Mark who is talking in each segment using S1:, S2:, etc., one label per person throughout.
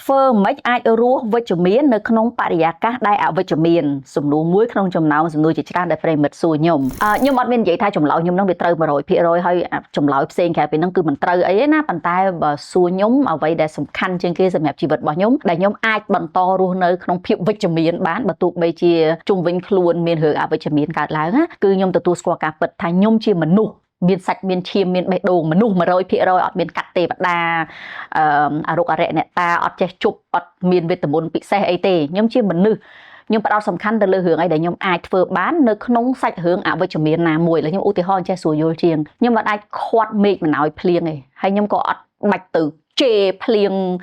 S1: ធ្វើមិនអាចរស់វិជ្ជមាននៅក្នុងបរិយាកាសដែលអវិជ្ជមានសំណួរមួយក្នុងចំណោមសំណួរជាច្រើនដែលប្រិមិត្តសួរខ្ញុំខ្ញុំអត់មាននិយាយថាចម្លើយខ្ញុំនឹងវាត្រូវ 100% ហើយចម្លើយផ្សេងក្រៅពីនឹងគឺមិនត្រូវអីទេណាប៉ុន្តែបើសួរខ្ញុំអ្វីដែលសំខាន់ជាងគេសម្រាប់ជីវិតរបស់ខ្ញុំដែលខ្ញុំអាចបន្តរស់នៅក្នុងភាពវិជ្ជមានបានបើទោះបីជាជុំវិញខ្លួនមានរឿងអវិជ្ជមានកើតឡើងណាគឺខ្ញុំទទួលស្គាល់ការពិតថាខ្ញុំជាមនុស្សមានសាច់មានឈាមមានបេះដូងមនុស្ស 100% អត់មានកាត់ទេវតាអរុក្ខអរិយអ្នកតាអត់ចេះជប់អត់មានវេទមន្តពិសេសអីទេខ្ញុំជាមនុស្សខ្ញុំផ្ដោតសំខាន់ទៅលើរឿងអីដែលខ្ញុំអាចធ្វើបាននៅក្នុងសាច់រឿងអវិជ្ជមានណាមួយខ្ញុំឧទាហរណ៍ចេះស្រួលយល់ជាងខ្ញុំមិនអាចខាត់មេឃមិនឲ្យភ្លៀងទេហើយខ្ញុំក៏អត់បាច់ទៅជេរភ្លៀង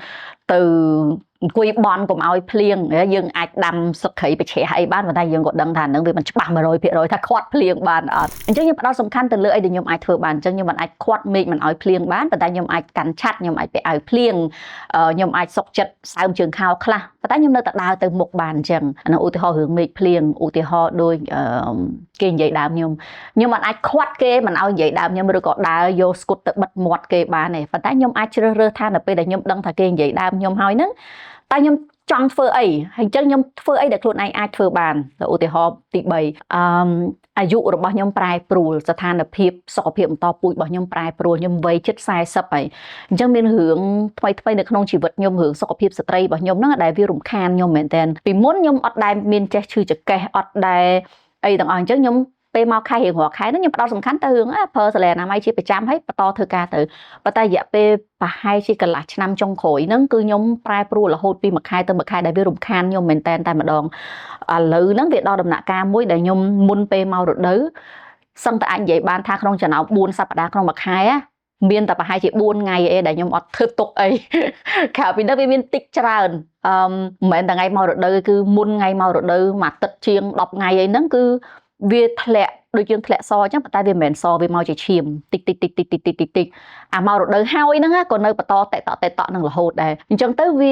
S1: ទៅអង្គុយបន់កុំឲ្យភ្លៀងយើងអាចដាំស្លឹកគ្រៃបច្ឆេះអីបានប៉ុន្តែយើងក៏ដឹងថានឹងវាមិនច្បាស់ 100% ថាខាត់ភ្លៀងបានអត់អញ្ចឹងខ្ញុំផ្ដោតសំខាន់ទៅលើអីដែលខ្ញុំអាចធ្វើបានអញ្ចឹងខ្ញុំមិនអាចខាត់មេឃមិនឲ្យភ្លៀងបានប៉ុន្តែខ្ញុំអាចកាន់ឆ័ត្រខ្ញុំអាចពាក់អាវភ្លៀងខ្ញុំអាចសុកចិត្តសើមជើងខោខ្លះប៉ុន្តែខ្ញុំនៅតែដើរទៅមុខបានអញ្ចឹងអានោះឧទាហរណ៍រឿងមេឃភ្លៀងឧទាហរណ៍ដូចគេនិយាយដើមខ្ញុំមិនអាចខាត់គេមិនឲ្យនិយាយដើមខ្ញុំឬក៏ដើរយកស្គុតទៅបិទមាត់គេបានទេប៉ុន្តែខ្ញុំអាចជ្រើសរើសថានៅពេលដែលខ្ញុំដឹងថាគេនិយាយដើមខ្ញុំហើយហ្នឹងតែខ្ញុំចង់ធ្វើអីហើយអញ្ចឹងខ្ញុំធ្វើអីដែលខ្លួនឯងអាចធ្វើបានឧទាហរណ៍ទី3អាយុរបស់ខ្ញុំប្រែប្រួលស្ថានភាពសុខភាពបន្តពូជរបស់ខ្ញុំប្រែប្រួលខ្ញុំវ័យជិត40ហើយអញ្ចឹងមានរឿងថ្មីនៅក្នុងជីវិតខ្ញុំរឿងសុខភាពស្ត្រីរបស់ខ្ញុំហ្នឹងដែលវារំខានខ្ញុំមែនតើពីមុនខ្ញុំអត់ដែលមានចេះឈឺចង្កេះអត់ដែលអីទាំងអស់អញ្ចឹងខ្ញុំពេលមកខែរៀងរាល់ខែហ្នឹងខ្ញុំផ្ដោតសំខាន់ទៅរឿងប្រើសាលាអនាម័យជាប្រចាំហើយបន្តធ្វើការទៅប៉ុន្តែរយៈពេលប្រហែលជាកន្លះឆ្នាំចុងក្រោយហ្នឹងគឺខ្ញុំប្រែប្រួលរហូតពីមួយខែទៅមួយខែដែលវារំខានខ្ញុំមែនតែម្ដងឥឡូវហ្នឹងវាដល់ដំណាក់កាលមួយដែលខ្ញុំមុនពេលមករដូវសឹងតែអាចនិយាយបានថាក្នុងចំណោម4សប្តាហ៍ក្នុងមួយខែមានតែប្រហែលជា4ថ្ងៃឯងដែលខ្ញុំអត់ធ្វើទុកអីក្រៅពីនោះវាមានតិចច្រើនមិនមែនតែថ្ងៃមករដូវគឺមុនថ្ងៃមករដូវមួយអាទិត្យជាង10ថ្ងៃអីហ្នឹងគឺវាធ្លាក់ដូចយើងធ្លាក់សអញ្ចឹងប៉ុន្តែវាមិនមែនសវាមកជាឈាមតិចអាមករដូវហើយហ្នឹងក៏នៅបន្តតេតនឹងរហូតដែរអញ្ចឹងទៅវ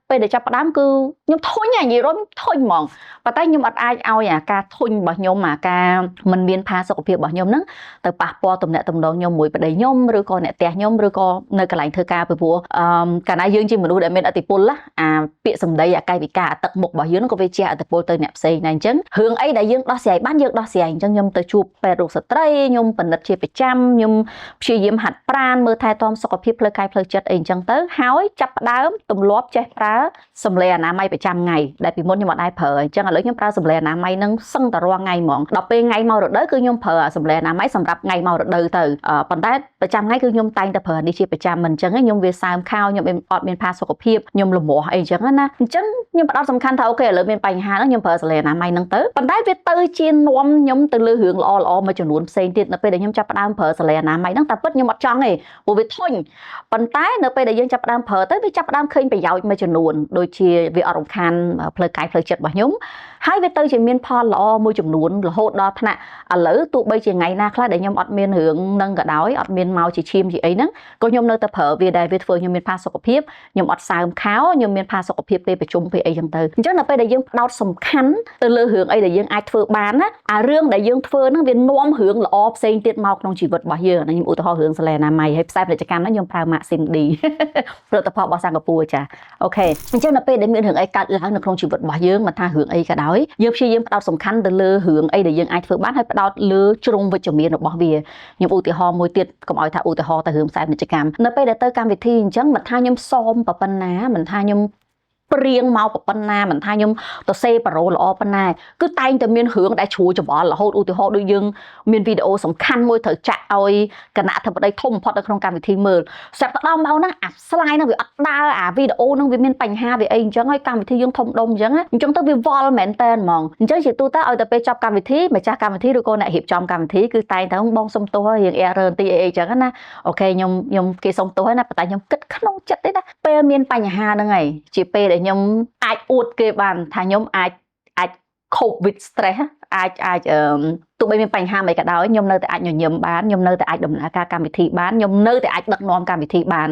S1: ាពេលដែលចាប់ផ្ដើមគឺខ្ញុំធុញនិយាយរំធុញហ្មងប៉ុន្តែខ្ញុំអត់អាចឲ្យអាការធុញរបស់ខ្ញុំអាការមិនមានផាសុខភាពរបស់ខ្ញុំហ្នឹងទៅប៉ះពាល់ទំនាក់ទំនងខ្ញុំមួយប្តីខ្ញុំឬក៏អ្នកផ្ទះខ្ញុំឬក៏នៅកន្លែងធ្វើការពីព្រោះកាលណាយើងជាមនុស្សដែលមានឥទ្ធិពលអាពាក្យសម្ដីអាកាយវិការអាទឹកមុខរបស់យើងក៏វាជះឥទ្ធិពលទៅអ្នកផ្សេងដែរអញ្ចឹងរឿងអីដែលយើងដោះស្រាយបានយើងដោះស្រាយអញ្ចឹងខ្ញុំទៅជួបពេទ្យរោគស្ត្រីខ្ញុំពិនិត្យជាប្រចាំខ្ញុំព្យាយាមហាត់ប្រាណមើលថែទាំសុខភាពផ្លូវកាយផ្លូវចិត្តអីអញ្ចឹងទៅហើយចាប់ផ្ដើមទម្លាប់ចេះប្រើសម្លេអនាម័យប្រចាំថ្ងៃដែលពីមុនខ្ញុំអត់ដែរប្រើអញ្ចឹងឥឡូវខ្ញុំប្រើសម្លេអនាម័យនឹងសឹងតែរាល់ថ្ងៃហ្មងដល់ពេលថ្ងៃមករដូវគឺខ្ញុំប្រើសម្លេអនាម័យសម្រាប់ថ្ងៃមករដូវទៅប៉ុន្តែប្រចាំថ្ងៃគឺខ្ញុំតែងតែប្រើនេះជាប្រចាំមិនអញ្ចឹងខ្ញុំវាសើមខោខ្ញុំអត់មានផាសុខភាពខ្ញុំលំមាស់អីអញ្ចឹងណាអញ្ចឹងខ្ញុំផ្ដោតសំខាន់ថាអូខេឥឡូវមានបញ្ហាហ្នឹងខ្ញុំប្រើសម្លេអនាម័យហ្នឹងទៅប៉ុន្តែវាទៅជានាំខ្ញុំទៅលើរឿងល្អមួយចំនួនផ្សេងទៀតនៅពេលដែលខ្ញុំចាប់ផ្ដើមប្រើសាលាអនាម័យហ្នឹងតែពិតខ្ញុំអត់ចង់ទេព្រោះវាធុញប៉ុន្តែនៅពេលដែលយើងចាប់ផ្ដើមប្រើទៅវាចាប់ផ្ដើមឃើញប្រយោជន៍មួយចំនួនដូចជាវាអត់រំខានផ្លូវកាយផ្លូវចិត្តរបស់ខ្ញុំហើយវាទៅជាមានផលល្អមួយចំនួនរហូតដល់ថ្នាក់ឥឡូវទោះបីជាថ្ងៃណាខ្លះដែលខ្ញុំអត់មានរឿងនឹងក៏ដោយអត់មានមកជាឈាមជាអីហ្នឹងក៏ខ្ញុំនៅតែប្រើវាដែរវាធ្វើខ្ញុំមានផាសុខភាពខ្ញុំអត់សើមខោខ្ញុំមានផាសុខភាពពេលប្រជុំពេលអីចឹងទៅអញ្ចឹងនៅពេលដែលយើងផ្ដោតសំខាន់ទៅលើរឿងអីដែលយើងអាចធ្វើបានណាអារឿងដែលយើងធ្វើហ្នឹងវានាំរឿងល្អផ្សេងទៀតមកក្នុងជីវិតរបស់យើងខ្ញុំឧទាហរណ៍រឿងសាលាអនាម័យហើយផ្សាយពាណិជ្ជកម្មហ្នឹងខ្ញុំប្រើ Maxim D ផលិតផលរបស់សិង្ហបុរីចាអូខេអញ្ចឹងនៅពេលដែលមានរឿងអីកើតឡើងនៅក្នុងជីវិតរបស់យើងមិនថារឿងអីក៏ដោយយើងព្យាយាមផ្ដោតសំខាន់ទៅលើរឿងអីដែលយើងអាចធ្វើបានហើយផ្ដោតលើជ្រុងវិជ្ជមានរបស់វាខ្ញុំឧទាហរណ៍មួយទៀតកុំឲ្យថាឧទាហរណ៍ទៅរឿងផ្សាយពាណិជ្ជកម្មនៅពេលដែលទៅកម្មវិធីអញ្ចឹងមិនថាខ្ញុំសមប៉ុណ្ណាមិនថាខ្ញុំព្រៀងមកប៉ុណ្ណាមិនថាខ្ញុំទៅសេប៉ារ៉ូល្អប៉ុណ្ណាគឺតែងតែមានរឿងដែលជ្រួលច្បល់រហូតឧទាហរណ៍ដូចយើងមានវីដេអូសំខាន់មួយត្រូវចាក់ឲ្យគណៈអធិបតីធំបំផុតនៅក្នុងកម្មវិធីមើលស្រាប់តែដល់មកហ្នឹងអា slide ហ្នឹងវាអត់ដើរអាវីដេអូហ្នឹងវាមានបញ្ហាវាអីអញ្ចឹងហើយកម្មវិធីយើងធំដុំអញ្ចឹងទៅវាវល់មែនតើហ្មងអញ្ចឹងជាទូទៅឲ្យតែពេលចប់កម្មវិធីម្ចាស់កម្មវិធីឬក៏អ្នករៀបចំកម្មវិធីគឺតែងតែបងសុំទោសរៀង error បន្តិចអីអញ្ចឹងណាអូខេខ្ញុំគេសុំទោសហើយណាប៉ុន្តែខ្ញុំគិតក្នុងចិត្តទេណាពេលមានបញ្ហាហ្នឹងហើយជាពេលដែលខ្ញុំអាចអួតគេបានថាខ្ញុំអាច cope with stress អាចទោះបីមានបញ្ហាមិនក៏ដោយខ្ញុំនៅតែអាចញញឹមបានខ្ញុំនៅតែអាចដំណើរការកម្មវិធីបានខ្ញុំនៅតែអាចដឹកនាំកម្មវិធីបា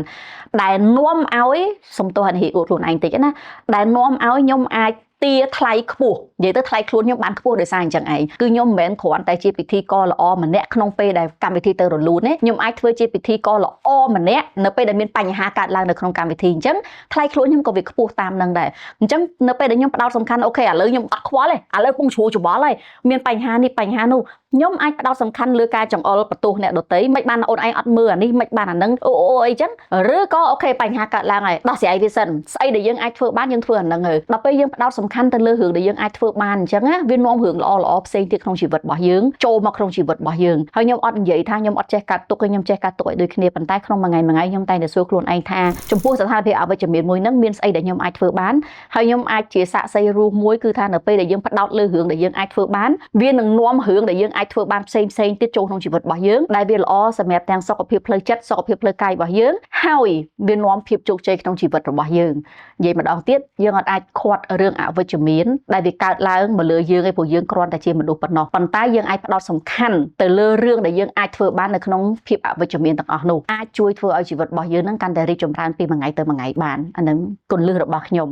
S1: នដែលនាំឲ្យសំទោសអានេះអួតខ្លួនឯងតិចណាដែលនាំឲ្យខ្ញុំអាច ទាថ្លៃខ្ពស់និយាយទៅថ្លៃខ្លួនខ្ញុំបានខ្ពស់ដោយសារអញ្ចឹងឯងគឺខ្ញុំមិនមែនគ្រាន់តែជាពិធីករល្អម្នាក់ក្នុងពេលដែលកម្មវិធីទៅរលូនទេខ្ញុំអាចធ្វើជាពិធីករល្អម្នាក់នៅពេលដែលមានបញ្ហាកើតឡើងនៅក្នុងកម្មវិធីអញ្ចឹងថ្លៃខ្លួនខ្ញុំក៏វាខ្ពស់តាមនឹងដែរអញ្ចឹងនៅពេលដែលខ្ញុំផ្ដោតសំខាន់អូខេឥឡូវខ្ញុំអត់ខ្វល់ទេឥឡូវពងជ្រួលច្បល់ហើយមានបញ្ហានេះបញ្ហានោះខ្ញុំអាចផ្ដោតសំខាន់លើការចង្អុលបន្ទោសអ្នកដទៃមិនបានអូនឯងអត់មើលអានេះមិនបានអានឹងអូអីចឹងឬក៏អូខេបញ្ហាកើតឡើងហើយដោះស្រាយវាសិនស្អីដែលយើងអាចធ្វើបានយើងធ្វើអានឹងទៅដល់ពេលយើងផ្ដោតសំខាន់ទៅលើរឿងដែលយើងអាចធ្វើបានអញ្ចឹងណាវានាំរឿងល្អផ្សេងទៀតក្នុងជីវិតរបស់យើងចូលមកក្នុងជីវិតរបស់យើងហើយខ្ញុំអត់និយាយថាខ្ញុំអត់ចេះកាត់ទុកខ្ញុំចេះកាត់ទុកឲ្យដូចគ្នាប៉ុន្តែក្នុងមួយថ្ងៃខ្ញុំតែងតែសួរខ្លួនឯងថាចំពោះស្ថានភាពអវិជ្ជមានមួយហ្នឹងមានស្អីដែលខ្ញុំអាចធ្វើបានហើយខ្ញុំអាចជាសាក្សីរស់មួយគឺថានៅពេលដែលយើងផ្ដោតលើរឿងដែលយើងអាចធ្វើបានវានឹងនាំរឿងដែលយើងអាចធ្វើបានផ្សេងទៀតចូលក្នុងជីវិតរបស់យើងដែលវាល្អសម្រាប់ទាំងសុខភាពផ្លូវចិត្តសុខភាពផ្លូវកាយរបស់យើងហើយវានាំភាពជោគជ័យក្នុងជីវិតរបស់យើងនិយាយម្ដងទៀតយើងអាចខាត់រឿងអវិជ្ជមានដែលវាកើតឡើងមកលើយើងឯងព្រោះយើងគ្រាន់តែជាមនុស្សប៉ុណ្ណោះប៉ុន្តែយើងអាចផ្ដោតសំខាន់ទៅលើរឿងដែលយើងអាចធ្វើបាននៅក្នុងភាពអវិជ្ជមានទាំងអស់នោះអាចជួយធ្វើឲ្យជីវិតរបស់យើងនឹងកាន់តែរីកចម្រើនពីមួយថ្ងៃទៅមួយថ្ងៃបានអានឹងគន្លឹះរបស់ខ្ញុំ